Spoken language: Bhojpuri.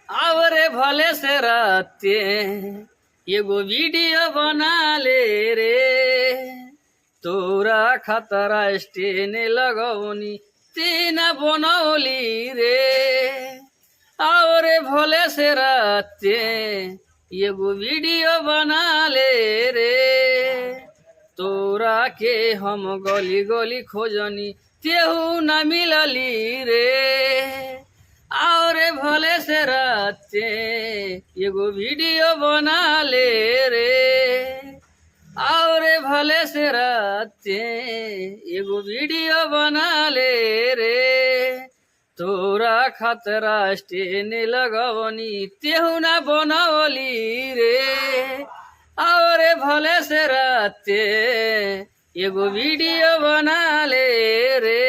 आवरे भले से राते एगो वीडियो बना ले रे तोरा खतरा स्टेन लगौनी तीन बनौली रे आवरे भले से राते एगो वीडियो बना ले रे तोरा के हम गली गली खोजनी तेहू न मिलली रे और भले से राते एगो वीडियो बना ले रे और भले से राते एगो वीडियो बना ले रे तोरा खतरा स्टेन लगवनी तेहू न बनौली रे और भले से राते एगो वीडियो बना ले रे।